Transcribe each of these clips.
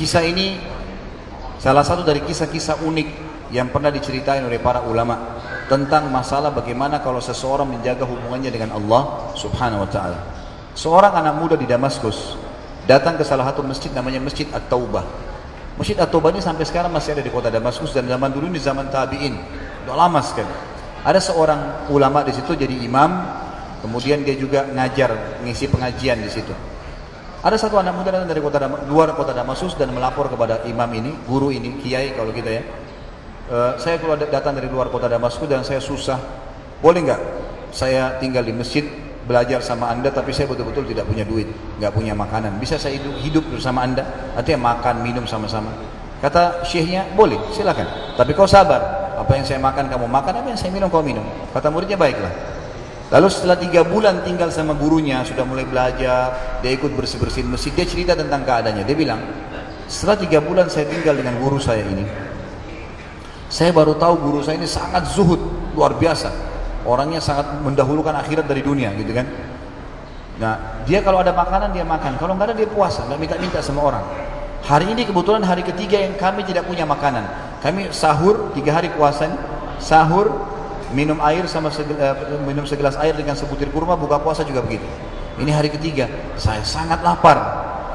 Kisah ini salah satu dari kisah-kisah unik yang pernah diceritain oleh para ulama tentang masalah bagaimana kalau seseorang menjaga hubungannya dengan Allah Subhanahu wa taala. Seorang anak muda di Damaskus datang ke salah satu masjid namanya Masjid At-Taubah. Masjid At-Taubah ini sampai sekarang masih ada di kota Damaskus, dan zaman dulu di zaman tabi'in, udah lama sekali. Ada seorang ulama di situ jadi imam, kemudian dia juga ngajar, ngisi pengajian di situ. Ada satu anak muda datang dari luar kota Damaskus dan melapor kepada imam ini, guru ini, kiai kalau kita ya. Saya kalau datang dari luar kota Damaskus dan saya susah, boleh nggak saya tinggal di masjid belajar sama anda, tapi saya betul-betul tidak punya duit, nggak punya makanan. Bisa saya hidup bersama anda? Artinya makan, minum sama-sama. Kata syekhnya, boleh, silakan. Tapi kau sabar, apa yang saya makan kamu makan, apa yang saya minum kau minum. Kata muridnya, baiklah. Lalu setelah 3 bulan tinggal sama gurunya, sudah mulai belajar, dia ikut bersih-bersih masjid, dia cerita tentang keadaannya. Dia bilang, setelah 3 bulan saya tinggal dengan guru saya ini, saya baru tahu guru saya ini sangat zuhud, luar biasa. Orangnya sangat mendahulukan akhirat dari dunia, gitu kan. Nah, dia kalau ada makanan dia makan, kalau nggak ada dia puasa, nggak minta-minta sama orang. Hari ini kebetulan hari ketiga yang kami tidak punya makanan. Kami sahur 3 hari puasa, sahur, minum air minum segelas air dengan sebutir kurma, buka puasa juga begitu. Ini hari ketiga, saya sangat lapar.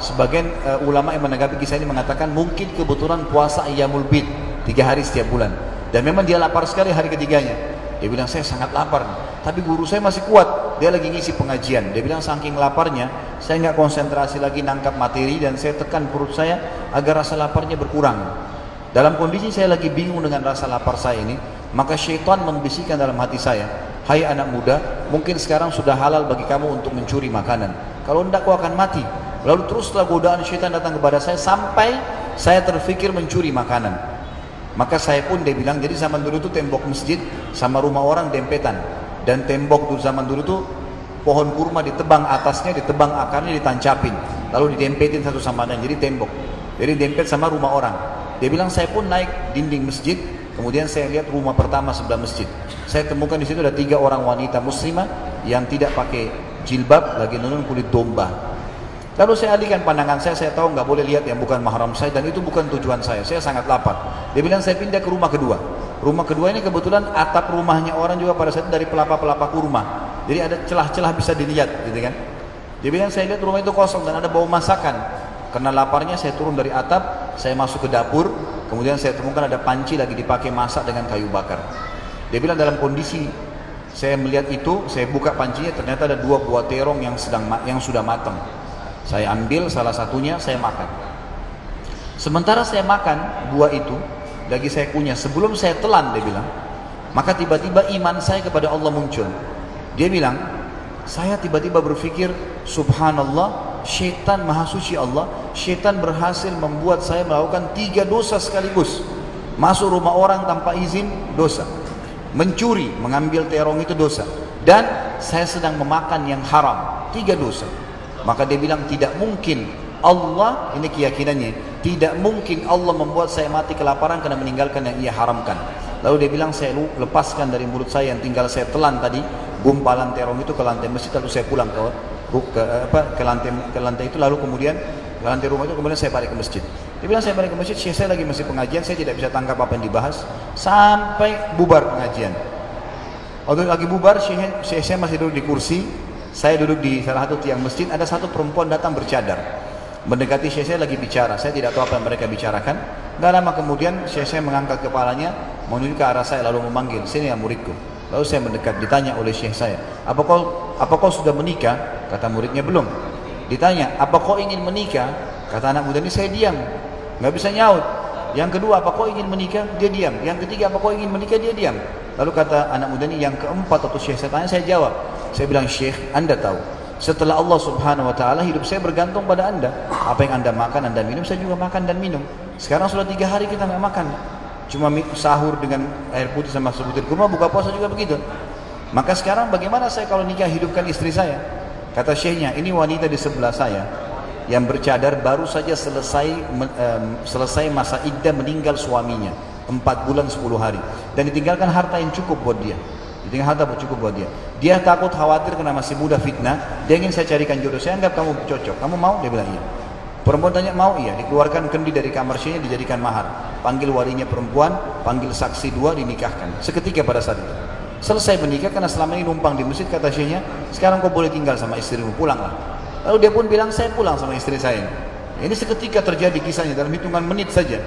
Sebagian ulama yang menanggapi kisah ini mengatakan mungkin kebetulan puasa Ayyamul Bid 3 hari setiap bulan, dan memang dia lapar sekali hari ketiganya. Dia bilang, saya sangat lapar, tapi guru saya masih kuat, dia lagi ngisi pengajian. Dia bilang saking laparnya, saya nggak konsentrasi lagi nangkap materi, dan saya tekan perut saya agar rasa laparnya berkurang. Dalam kondisi saya lagi bingung dengan rasa lapar saya ini, maka syaitan membisikkan dalam hati saya, hai anak muda, mungkin sekarang sudah halal bagi kamu untuk mencuri makanan. Kalau tidak kau akan mati. Lalu teruslah godaan syaitan datang kepada saya sampai saya terfikir mencuri makanan. Maka saya pun, dia bilang, jadi zaman dulu itu tembok masjid sama rumah orang dempetan. Dan tembok dulu zaman dulu itu pohon kurma ditebang atasnya, ditebang akarnya, ditancapin. Lalu didempetin satu sama lain, jadi tembok. Jadi dempet sama rumah orang. Dia bilang, saya pun naik dinding masjid, kemudian saya lihat rumah pertama sebelah masjid. Saya temukan di situ ada 3 orang wanita muslimah yang tidak pakai jilbab, lagi nunun kulit domba. Lalu saya alihkan pandangan saya tahu nggak boleh lihat yang bukan mahram saya, dan itu bukan tujuan saya sangat lapar. Dia bilang, saya pindah ke rumah kedua. Rumah kedua ini kebetulan atap rumahnya orang juga pada saat itu dari pelapa-pelapa kurma. Jadi ada celah-celah bisa dilihat, gitu kan. Dia bilang, saya lihat rumah itu kosong dan ada bau masakan. Karena laparnya saya turun dari atap, saya masuk ke dapur, kemudian saya temukan ada panci lagi dipakai masak dengan kayu bakar. Dia bilang, dalam kondisi saya melihat itu, saya buka pancinya, ternyata ada 2 buah terong yang sudah matang. Saya ambil salah satunya, saya makan. Sementara saya makan buah itu, lagi saya kunyah, sebelum saya telan, dia bilang, maka tiba-tiba iman saya kepada Allah muncul. Dia bilang, saya tiba-tiba berpikir, subhanallah, syaitan maha suci Allah, syaitan berhasil membuat saya melakukan 3 dosa sekaligus. Masuk rumah orang tanpa izin, dosa. Mencuri, mengambil terong itu dosa. Dan saya sedang memakan yang haram, 3 dosa. Maka dia bilang, tidak mungkin Allah, ini keyakinannya, tidak mungkin Allah membuat saya mati kelaparan karena meninggalkan yang ia haramkan. Lalu dia bilang, saya lepaskan dari mulut saya yang tinggal saya telan tadi, gumpalan terong itu ke lantai masjid, lalu saya pulang ke lantai itu, lalu kemudian ke lantai rumah itu, kemudian saya balik ke masjid. Dia bilang, saya balik ke masjid, saya lagi masih pengajian, saya tidak bisa tangkap apa yang dibahas, sampai bubar pengajian. Waktu lagi bubar, saya masih duduk di kursi, saya duduk di salah satu tiang masjid, ada satu perempuan datang bercadar, mendekati saya lagi bicara, saya tidak tahu apa yang mereka bicarakan. Gak lama kemudian saya mengangkat kepalanya, menuju ke arah saya, lalu memanggil, sini ya muridku. Lalu saya mendekat, ditanya oleh syekh saya, apa kau sudah menikah? Kata muridnya, belum. Ditanya, apa kau ingin menikah? Kata anak muda ini, saya diam, nggak bisa nyaut. Yang kedua, apa kau ingin menikah? Dia diam. Yang ketiga, apa kau ingin menikah? Dia diam. Lalu kata anak muda ini, yang keempat atau syekh saya tanya, saya jawab. Saya bilang, syekh, anda tahu, setelah Allah subhanahu wa ta'ala, hidup saya bergantung pada anda. Apa yang anda makan, anda minum, saya juga makan dan minum. Sekarang sudah 3 hari kita nggak makan, cuma sahur dengan air putih sama sebutir kurma, buka puasa juga begitu. Maka sekarang bagaimana saya kalau nikah, hidupkan istri saya? Kata syekhnya, ini wanita di sebelah saya yang bercadar baru saja selesai masa iddah, meninggal suaminya 4 bulan 10 hari, dan ditinggalkan harta yang cukup buat dia. Ditinggal harta cukup buat dia. Dia takut, khawatir karena masih muda, fitnah. Dia ingin saya carikan jodoh. Saya anggap kamu cocok. Kamu mau? Dia bilang iya. Perempuan tanya, mau? Iya. Dikeluarkan kendi dari kamar syekhnya, dijadikan mahar. Panggil walinya perempuan, panggil saksi 2, dinikahkan. Seketika pada saat itu. Selesai menikah, karena selama ini numpang di masjid, kata syekhnya, sekarang kau boleh tinggal sama istrimu, pulanglah. Lalu dia pun bilang, saya pulang sama istri saya. Ini seketika terjadi kisahnya, dalam hitungan menit saja.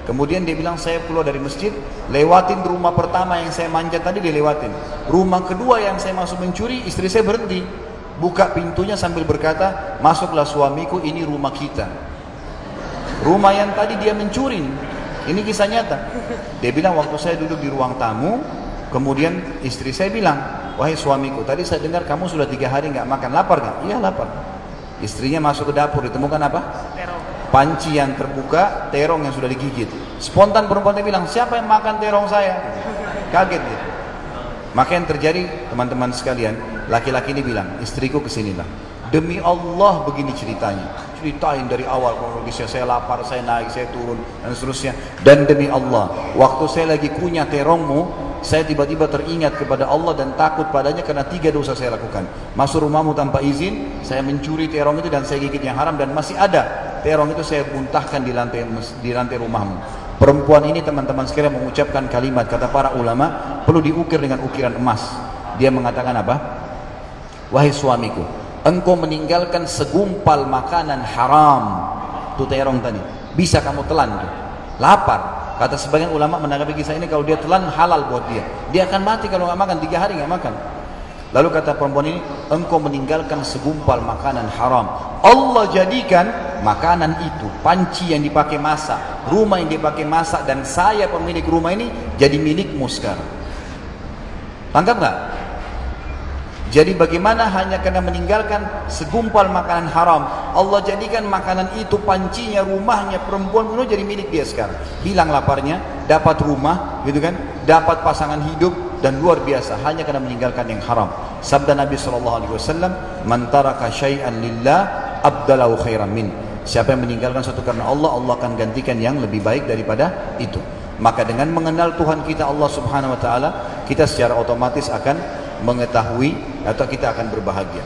Kemudian dia bilang, saya keluar dari masjid, lewatin rumah pertama yang saya manjat tadi, dia lewatin. Rumah kedua yang saya masuk mencuri, istri saya berhenti. Buka pintunya sambil berkata, masuklah suamiku, ini rumah kita. Rumah yang tadi dia mencuri. Ini kisah nyata. Dia bilang, waktu saya duduk di ruang tamu, kemudian istri saya bilang, wahai suamiku, tadi saya dengar kamu sudah 3 hari nggak makan, lapar nggak? Iya lapar. Istrinya masuk ke dapur, ditemukan apa? Terong. Panci yang terbuka, terong yang sudah digigit. Spontan perempuannya bilang, siapa yang makan terong saya? Kaget dia. Maka yang terjadi, teman-teman sekalian, laki-laki ini bilang, istriku kesinilah. Demi Allah begini ceritanya. Ceritain dari awal kronologisnya, saya lapar, saya naik, saya turun, dan seterusnya. Dan demi Allah, waktu saya lagi kunyah terongmu, saya tiba-tiba teringat kepada Allah dan takut padanya karena 3 dosa saya lakukan. Masuk rumahmu tanpa izin, saya mencuri terong itu dan saya gigit yang haram, dan masih ada terong itu saya muntahkan di lantai rumahmu. Perempuan ini teman-teman sekalian mengucapkan kalimat, kata para ulama, perlu diukir dengan ukiran emas. Dia mengatakan apa? Wahai suamiku, engkau meninggalkan segumpal makanan haram, itu terong tadi, bisa kamu telan tuh. Lapar. Kata sebagian ulama menanggapi kisah ini, kalau dia telan halal buat dia. Dia akan mati kalau nggak makan, 3 hari nggak makan. Lalu kata perempuan ini, engkau meninggalkan segumpal makanan haram. Allah jadikan makanan itu, panci yang dipakai masak, rumah yang dipakai masak, dan saya pemilik rumah ini jadi milikmu sekarang. Tangkap nggak? Jadi bagaimana hanya karena meninggalkan segumpal makanan haram, Allah jadikan makanan itu, pancinya, rumahnya, perempuan itu jadi milik dia sekarang. Hilang laparnya, dapat rumah, gitu kan? Dapat pasangan hidup, dan luar biasa hanya karena meninggalkan yang haram. Sabda Nabi SAW, man taraka syai'an lillah abdalahu khairan min. Siapa yang meninggalkan sesuatu karena Allah, Allah akan gantikan yang lebih baik daripada itu. Maka dengan mengenal Tuhan kita Allah Subhanahu wa taala, kita secara otomatis akan mengetahui atau kita akan berbahagia.